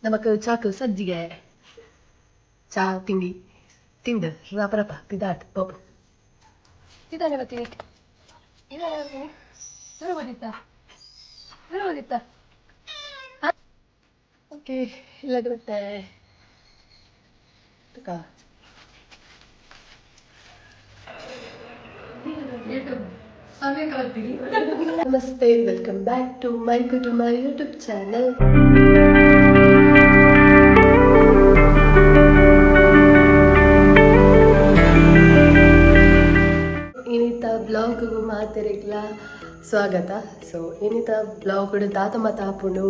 ನಮಕ್ ಚಾಕು ಸಜ್ಜಿಗೆ ಚಾ ತಿಂಡಿ ತಿಂದು ರಪ ತಿದಾಟ್ ಪಾಪು ತಿದಾನೆ ಬರ್ತೀನಿ ಇದಾನೆ ಬರ್ತೀನಿ ದೂರ ಬಂದಿತ್ತ ಓಕೆ ಇಲ್ಲ ಬರುತ್ತೆ ನಮಸ್ತೆ welcome back to my YouTube channel. ಇನ್ನಿತ ಬ್ಲಾಗ್ಗೂ ಮಾತೆರೆಗ್ಲ ಸ್ವಾಗತ. ಸೊ ಇನ್ನಿತ ಬ್ಲಾಗ್ ತಾತ ಮತ ಹಾಪುಂಡು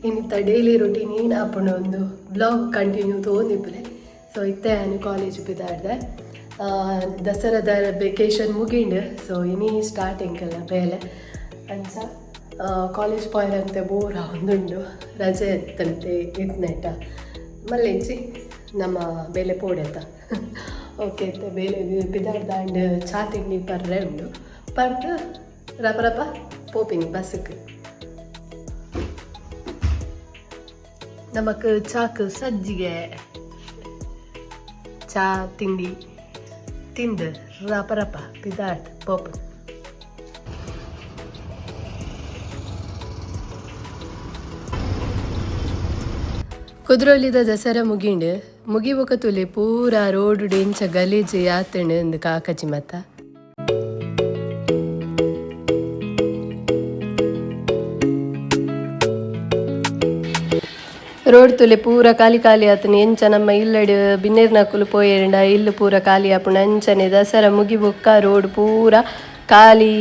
ಇನ್ನಿತ ಡೈಲಿ ರೊಟೀನ್ ಏನು ಹಾಪುಂಡು ಒಂದು ಬ್ಲಾಗ್ ಕಂಟಿನ್ಯೂ ತೊಗೊಂಡಿಪ್ಪಲೆ. ಸೊ ಇತ್ತೆ ನಾನು ಕಾಲೇಜ್ ಬಿದ್ದಾಡ್ದೆ. ದಸರಾದ ವೆಕೇಶನ್ ಮುಗಿಂಡು ಸೊ ಇನ್ನೀ ಸ್ಟಾರ್ಟಿಂಗ್ ಬೇಲೆ ಅನ್ಸ ಕಾಲೇಜ್ ಪಾಯ್ರಂತೆ ಬೋರ್ ಒಂದುಂಡು ರಜೆ ಎತ್ತಂತೆ ಇದ್ನೆಟ ಮಲ್ಲೆಂಚಿ ನಮ್ಮ ಬೇಲೆ ಪೋಡೆತ ಓಕೆ ಇತ್ತೆ ಬೇಲೆ ಬಿದ್ದಾಡ್ದಾಂಡ್ ಚಾ ತಿಂಡಿ ಪರ್ರೆ ಉಂಡು ಪರ್ದು ರಪ ಪೋಪಿನಿ ಬಸ್ಸಿಗೆ. ನಮಕ್ ಚಾಕು ಸಜ್ಜಿಗೆ ಚಾ ತಿಂಡಿ ತಿಂದು ರಪ ಬಿದ್ದಾಡ್ ಪೋಪು. ಕುದ್ರೋಲಿದ ದಸರಾ ಮುಗಿಬೊಕ ತುಲೆ ಪೂರ ರೋಡು ಡೆಂಚ ಗಲೀಜು ಯಾತಂಡು ಅಂದು ಕಾಕಜಿ ಮತ್ತ ರೋಡ್ ತುಲೆ ಪೂರ ಖಾಲಿ ಆತನ ಎಂಚ ನಮ್ಮ ಇಲ್ಲಡ್ ಬಿನ್ನೇರ್ನಕುಲು ಪೋಯೇಂಡ ಇಲ್ಲು ಪೂರ ಖಾಲಿ ಆಪುಂಡು. ಅಂಚನೆ ದಸರಾ ಮುಗಿಬೊಕ್ಕ ರೋಡ್ ಪೂರ ಖಾಲಿ.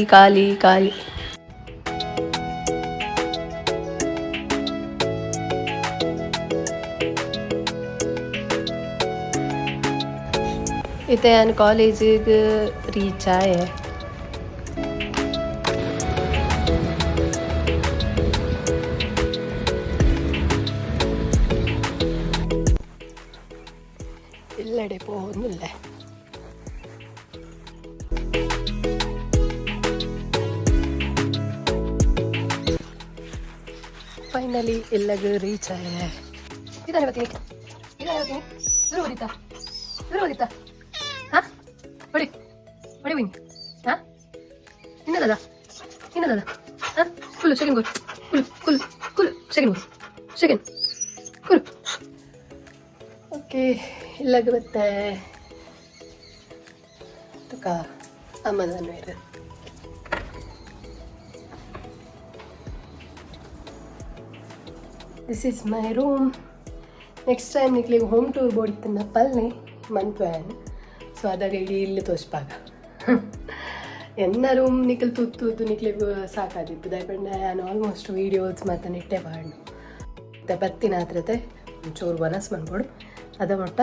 ಇತ್ತೆ ನಾನು ಕಾಲೇಜಿಗೆ ರೀಚ್ ಆಯೆ. ഇല്ലടെ പോകുന്നില്ല. ഫൈനലി ഇല്ലഗ് റീച്ച് ആയ. ഇതാണ് പറ്റി ദൂര ಹೊಡಿ ಬಿನಿ ಹಾಂ ಇನ್ನದಲ್ಲ ಹಾಂ ಕುಲು ಸೆಕೆಂಡ್ ಗೋಲ್ ಕುಲು ಸೆಕೆಂಡ್ ಕುಲು ಓಕೆ ಇಲ್ಲಾಗ ಮತ್ತೆ ತುಕ ಅಮ್ಮನ ಬೇರೆ this is my room. Next time ನಿಕ್ಲಿಗೆ ಹೋಮ್ ಟೂರ್ ಬೋಡಿತ್ತನ್ನ ಪಲ್ಲೆ ಮನ್ಪೇನ್. ಸೊ ಅದಾಗ ಇಡೀ ಇಲ್ಲಿ ತೋರಿಸ್ಪಾಗ ಎನ್ನ ರೂಮ್ ನಿಖಲ್ ತುತ್ತು ನಿಕ್ಲಿಗೆ ಸಾಕಾದಿತ್ತು ದಯಪಂಡ ನಾನು ಆಲ್ಮೋಸ್ಟ್ ವೀಡಿಯೋಸ್ ಮತ್ತು ನೆಟ್ಟೆ ಬಾಡು ಬರ್ತೀನಿ ಆದ್ರತೆ ಒಂಚೂರು ಬನಸ್ ಮಾಡ್ಕೊಡು ಅದ ಮೊಟ್ಟ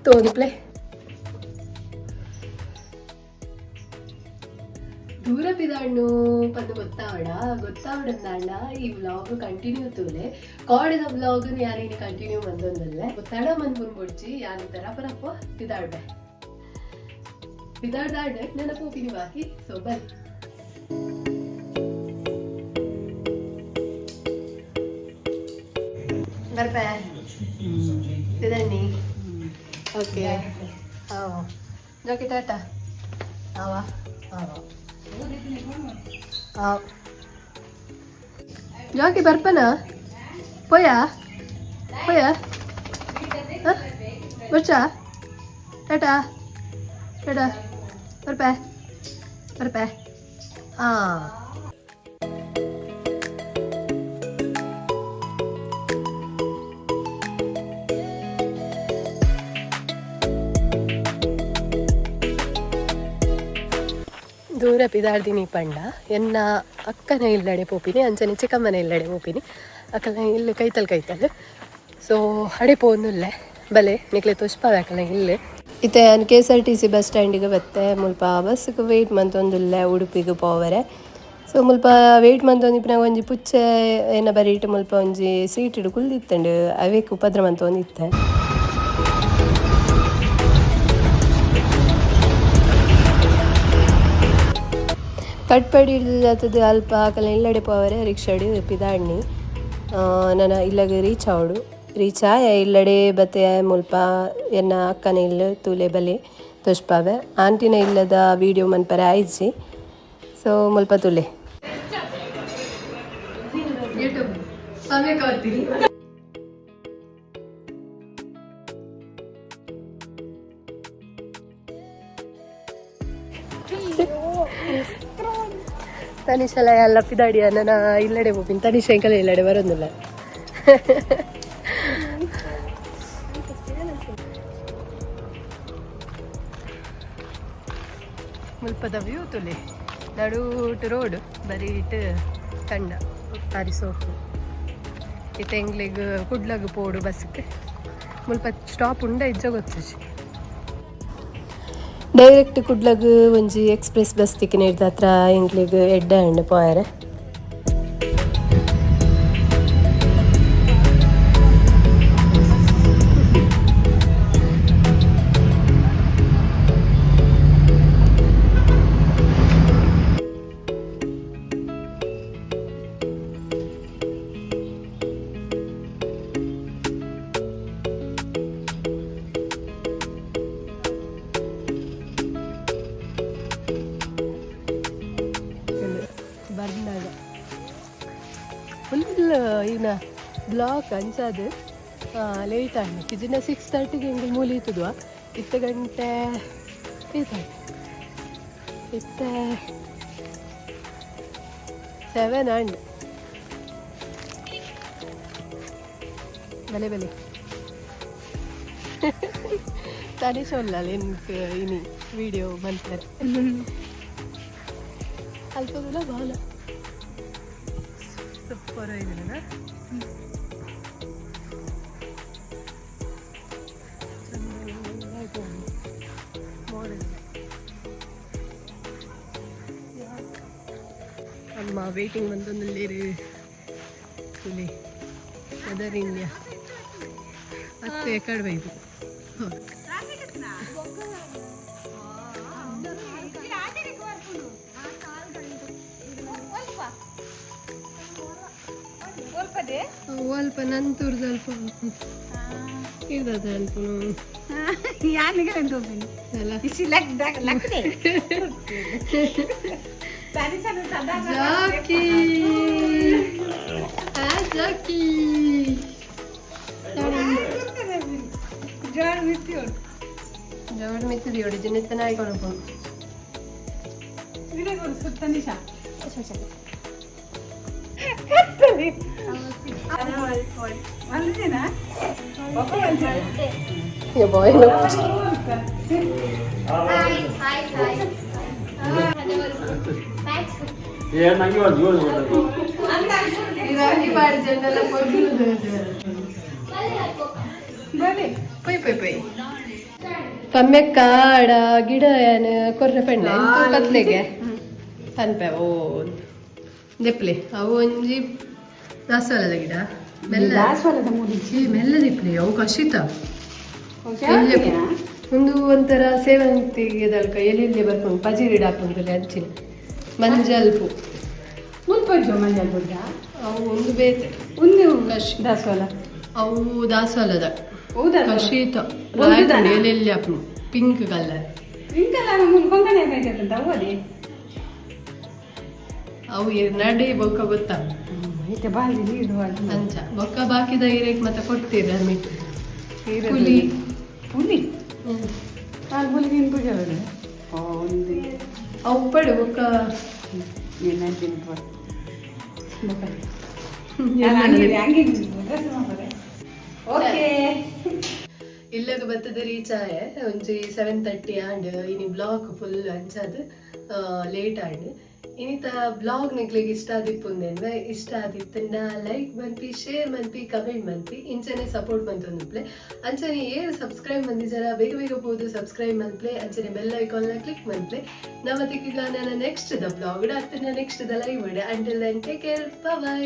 ತೋರಿಪ್ಲೆ ದೂರ ಬಿದಾಣ್ಣು ಪಂದು ಗೊತ್ತಾವಡಂದಾಂಡ ಈ ವ್ಲಾಗ್ ಕಂಟಿನ್ಯೂ ತೂಲೆ ಕಾಡಿದ ವ್ಲಾಗ್ ಯಾನೇನು ಕಂಟಿನ್ಯೂ ಬಂದೊಂದಲ್ಲೇ ಗೊತ್ತಾಡ ಮಂದ್ಬುನ್ ಬೊಡ್ಜಿ ಯಾನಿ ಪರಪ್ಪ ಬಿದಾಡ್ಬೆ ಬಿದಾಡ್ದಾಡ್ ನೆನಪು ಹೋಗಿನಿ ಬಾಕಿ. ಸೊ ಬನ್ನಿ ಬರ್ಪೆ ಬಿದಣ್ಣಿ ಓಕೆ ಹಾಂ ಜೋಕಿ ಟಾಟಾ ಆವಾ ಜೋಕಿ ಬರ್ಪನ ಪೋಯ ಬರ್ಚಾ ಟಾಟಾ ಬರ್ಪೆ ಹಾಂ ದೂರ ಪಿದಾಡ್ದಿನಿ ಪಂಡ ಎನ್ನ ಅಕ್ಕನ ಇಲ್ಲಡೆ ಪೋಪಿನಿ ಅಂಚನೆ ಚಿಕ್ಕಮ್ಮನ ಇಲ್ಲಡೆ ಪೋಪಿನಿ ಅಕ್ಕನ ಇಲ್ಲಿ ಕೈತಲ್ ಸೊ ಹಡೆ ಪೋನುಲ್ಲೆ ಬಲೆ ನಿಕ್ಲೆ ತುಷ್ಪಾಕಲ್ಲ ಇಲ್ಲೇ ಇತ್ತೆ ನಾನು KSRTC ಬಸ್ ಸ್ಟ್ಯಾಂಡಿಗೆ ಬತ್ತೆ ಮುಲ್ಪ ಬಸ್ಸಿಗೆ ವೆಯ್ಟ್ ಮಂತೊಂದುಲ್ಲೆ ಉಡುಪಿಗೆ ಪೋವರೆ. ಸೊ ಮುಲ್ಪ ವೆಯ್ಟ್ ಮಂತೊಂದಿಪ್ಪನಾಗ ಒಂಜಿ ಪುಚ್ಚೆ ಏನ ಬರೀಟ್ ಮುಲ್ಪ ಒಂಜಿ ಸೀಟ್ ಇಡು ಕುಲ್ದಿತ್ತಂಡು ಅವೇಕ್ ಉಪದ್ರ ಮಂತೊಂದಿತ್ತೆ. ಕಟ್ಪಡಿ ಹಿಡಿದು ಅಲ್ಪ ಆಕಲ ಇಲ್ಲಡೆ ಪೋವರೆ ರಿಕ್ಷಾಡಿ ಪಿದಾಡ್ನಿ ನಾನು ಇಲ್ಲಾಗ ರೀಚ್ ಆವಡು ರೀಚ್ ಆಯ ಇಲ್ಲಡೆ ಬತ್ತೆ ಮುಲ್ಪ ಎನ್ನ ಅಕ್ಕನ ಇಲ್ಲ ತೂಲೆ ಬಲೆ ತೋಷ್ಪಾವೆ ಆಂಟಿನ ಇಲ್ಲದ ವಿಡಿಯೋ ಮನ್ಪರೆ ಆಯ್ಸಿ ಸೊ ಮುಲ್ಪ ತುಲೆ ತನಿಷೆಲ್ಲ ಎಲ್ಲ ಪಿದಾಡಿ ನನ್ನ ಇಲ್ಲಡೆ ಹೋಗ್ತೀನಿ ತನಿಷ ಎಂಕಲ್ಲ ಇಲ್ಲಡೆ ಬರೋದಿಲ್ಲ ಮುಲ್ಪದ ವ್ಯೂ ತುಲೆ ನಡೂಟ್ ರೋಡ್ ಬರೀ ಇಟ್ಟು ತಂಡ ಆರಿ ಸೋಪು ಇಟ್ಟು ಎಂಗ್ಲಿಗೆ ಕುಡ್ಲಗ್ ಪೋಡು ಬಸ್ಗೆ ಮುಲ್ಪ ಸ್ಟಾಪ್ ಉಂಡ ಇಜ್ಜ ಗೊತ್ತು ಡೈರೆಕ್ಟ್ ಕುಡ್ಲಗ್ ಒಂಜಿ ಎಕ್ಸ್ಪ್ರೆಸ್ ಬಸ್ ತಿಕ್ಕಿನ ಹಿಡ್ದ ಹತ್ರ ಎಂಗ್ಲಿಗೆ ಎಡ್ಡ ಹಣ್ಣು ಪೋಯರೆ ಬರ್ನಾಗ ಫುಲ್ ಈಗ ಬ್ಲಾಕ್ ಅಂಚದು ಲೇಟ್ ಆಗಿ ಕಿಜಿನ 6:30ಗೆ ಹಿಂಗೆ ಮೂಲಿತದ್ವ 10 ಗಂಟೆ ಇತ್ತ 7 ಅಂಡ್ ಬಲೆ ಬಲೆ ತಾನೇ ಸೊಲ್ಲ எனக்கு இனி வீடியோ ಮಾಡ್ತಾರೆ ಅಲ್ಪದಲ್ಲ ಬಾಲ ಸೂಪರ್ ಆಗಿದೆ ಅಮ್ಮ ವೇಟಿಂಗ್ ಬಂದೊಂದಲ್ಲಿ ಇಲ್ಲಿ ಅದರ್ ಇಂಡಿಯಾ ಅತ್ತೆ ಕಡಿಮೆ ಇದು ಅಲ್ಪ ನಂತೂರು ಸ್ವಲ್ಪ ಇರ್ತದೆ ಅನ್ಪನು ಜೋಡ್ ಮಿತ್ತಿದಿ ಹೊಡಿ ಜಿನ್ನಿತ್ತನ ಆಯ್ಕೊಳಪ್ಪ ಪಮ್ಮೆ ಕಾಡ ಗಿಡ ಏನ್ ಕೊರ್ರೆ ಪೆಂಡೆ ಕತ್ಲೆಗೆ ಅನ್ಪೆ ಓ ದೆಪ್ಲೆ ಅವು ಒಂಜಿ ದಾಸವಾಳದ ಗಿಡ ಮೆಲ್ಲ ದಿಪ್ಲೆ ಅವು ಕಷಿತ ಒಂದು ಒಂಥರ ಸೇವಂತಿಗೆ ದಲ್ಕ ಎಲ್ಲಿ ಬರ್ಕೊಂಡು ಪಜಿರಿ ಹಾಕೊಂಡು ಹಂಚಿನ ಮಂಜಲ್ಪು ಅವು ಒಂದು ಬೇತೆ ದಾಸವಾಳ ಅವು ದಾಸವಾಳದ ಕಷಿತ ಎಲ್ಲಿ ಹಾಕೊಂಡು ಪಿಂಕ್ ಕಲರ್ ಅವು ನಡಿ ಬೊಕ್ಕ ಗೊತ್ತಾ ಅಂಚ ಬೊಕ್ಕ ಬಾಕಿದ ಇರಕ್ ಮತ್ತೆ ಕೊಡ್ತೀರ ಪುಲಿ ಪುಲಿ ಅವು ಪಡು ಬೊಕ್ಕ ಇಲ್ಲಗ ಬತ್ತದ ರೀಚ್ ಆಯ ಒಂಜಿ 7:30 ಆಂಡ್ ಇನಿ ಬ್ಲಾಗ್ ಫುಲ್ ಅಂಚದು ಲೇಟ್ ಆಂಡ್ ಇನಿತ ಬ್ಲಾಗ್ ನಿಕ್ಲಿಗೆ ಇಷ್ಟ ಆದಿಪ್ಪುಂದೇನ್ವೆ ಇಷ್ಟ ಆದಿತ್ತಂಡ ಲೈಕ್ ಮನ್ಪಿ ಶೇರ್ ಮನ್ಪಿ ಕಮೆಂಟ್ ಮನ್ಪಿ ಇಂಚನೆ ಸಪೋರ್ಟ್ ಮಂತೊಂದುಪ್ಲೆ ಅಂಚನೆ ಏರ್ ಸಬ್ಸ್ಕ್ರೈಬ್ ಮಂದಿಜರ ಬೇಗ ಬೇಗ ಹೋದು ಸಬ್ಸ್ಕ್ರೈಬ್ ಮನ್ಪ್ಲೆ ಅಂಚನೆ ಬೆಲ್ ಐಕಾನ್ನ ಕ್ಲಿಕ್ ಮನ್ಪ್ಲೆ ನವತಿಗ ನನ್ನ ನೆಕ್ಸ್ಟ್ ದ ಬ್ಲಾಗ್ ಅತ್ತನ next the live until then take care by